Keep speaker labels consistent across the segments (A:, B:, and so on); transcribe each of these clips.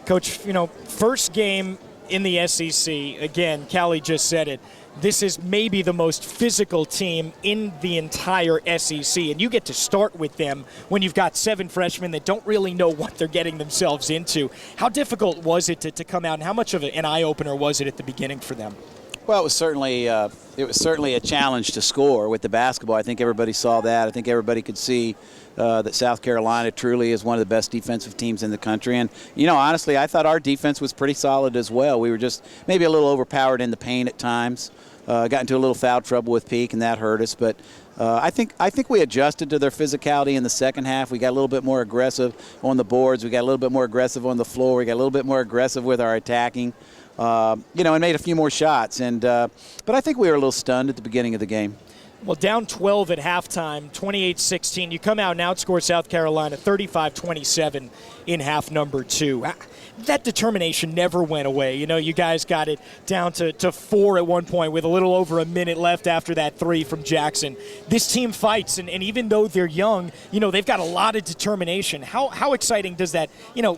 A: Coach, first game in the SEC, again, Callie just said it, this is maybe the most physical team in the entire SEC, and you get to start with them when you've got 7 freshmen that don't really know what they're getting themselves into. How difficult was it to come out, and how much of an eye-opener was it at the beginning for them?
B: Well, it was certainly a challenge to score with the basketball. I think everybody saw that. I think everybody could see that South Carolina truly is one of the best defensive teams in the country. And, honestly, I thought our defense was pretty solid as well. We were just maybe a little overpowered in the paint at times. Got into a little foul trouble with Peak, and that hurt us. But I think we adjusted to their physicality in the second half. We got a little bit more aggressive on the boards. We got a little bit more aggressive on the floor. We got a little bit more aggressive with our attacking. And made a few more shots. But I think we were a little stunned at the beginning of the game.
A: Well, down 12 at halftime, 28-16. You come out and outscore South Carolina 35-27 in half number 2. That determination never went away. You guys got it down to 4 at one point with a little over a minute left after that 3 from Jackson. This team fights, and even though they're young, they've got a lot of determination. How exciting does that,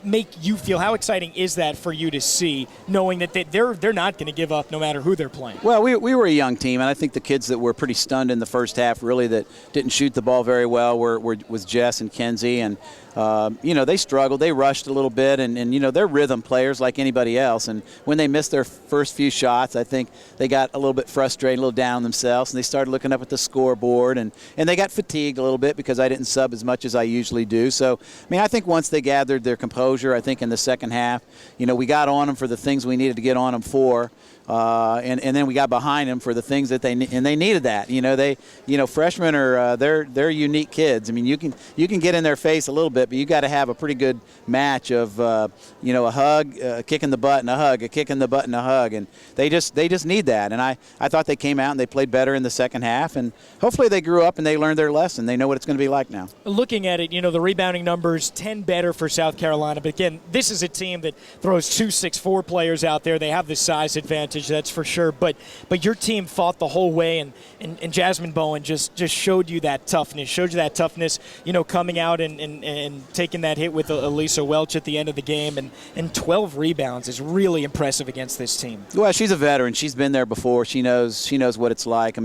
A: make you feel? How exciting is that for you to see, knowing that they're not going to give up no matter who they're playing?
B: Well, we were a young team, and I think the kids that were pretty stunned in the first half, really, that didn't shoot the ball very well, was Jess and Kenzie, and they struggled. They rushed a little bit, and they're rhythm players like anybody else. And when they missed their first few shots, I think they got a little bit frustrated, a little down themselves, and they started looking up at the scoreboard, and they got fatigued a little bit because I didn't sub as much as I usually do. So, I think once they gathered their composure, I think in the second half, we got on them for the things we needed to get on them for. And then we got behind them for the things that they needed that. Freshmen are they're unique kids. You can get in their face a little bit, but you got to have a pretty good match of a hug, a kick in the butt, and a hug, a kick in the butt, and a hug, and they just need that. And I thought they came out and they played better in the second half, and hopefully they grew up and they learned their lesson. They know what it's going to be like now.
A: Looking at it, the rebounding numbers 10 better for South Carolina, but again, this is a team that throws 2 6'4" players out there. They have the size advantage. That's for sure. But your team fought the whole way, and Jasmine Bowen just showed you that toughness, coming out and taking that hit with Elisa Welch at the end of the game, and 12 rebounds is really impressive against this team.
B: Well, she's a veteran. She's been there before. She knows what it's like.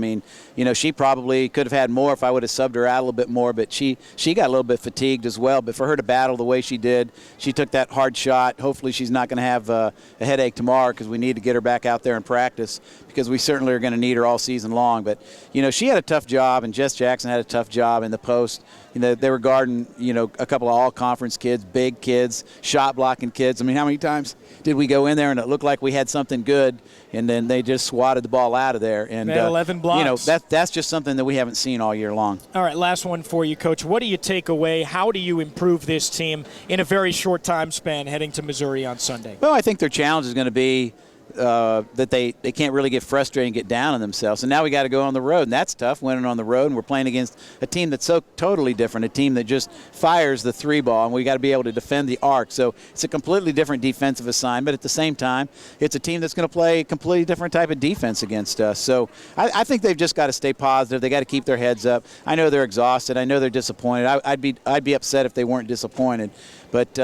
B: She probably could have had more if I would have subbed her out a little bit more, but she got a little bit fatigued as well. But for her to battle the way she did, she took that hard shot. Hopefully she's not going to have a headache tomorrow, because we need to get her back out there and practice, because we certainly are going to need her all season long. But she had a tough job, and Jess Jackson had a tough job in the post. They were guarding a couple of all-conference kids, big kids, shot blocking kids. How many times did we go in there and it looked like we had something good, and then they just swatted the ball out of there? And
A: 11 blocks.
B: That's just something that we haven't seen all year long.
A: All right, last one for you, Coach. What do you take away? How do you improve this team in a very short time span heading to Missouri on Sunday?
B: Well, I think their challenge is going to be that they can't really get frustrated and get down on themselves. And now we got to go on the road, and that's tough, winning on the road. And we're playing against a team that's so totally different, a team that just fires the 3 ball, and we got to be able to defend the arc. So it's a completely different defensive assignment. At the same time, it's a team that's going to play a completely different type of defense against us. So I think they've just got to stay positive. They got to keep their heads up. I know they're exhausted. I know they're disappointed. I'd be upset if they weren't disappointed. But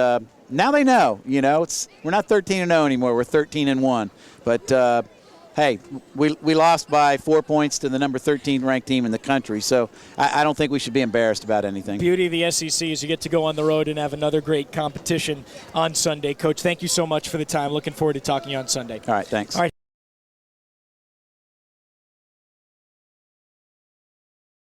B: now they know. We're not 13-0 anymore. We're 13-1. But hey, we lost by 4 points to the number 13 ranked team in the country. So I don't think we should be embarrassed about anything.
A: Beauty of the SEC is you get to go on the road and have another great competition on Sunday. Coach, thank you so much for the time. Looking forward to talking to you on Sunday.
B: All right, thanks.
A: All right.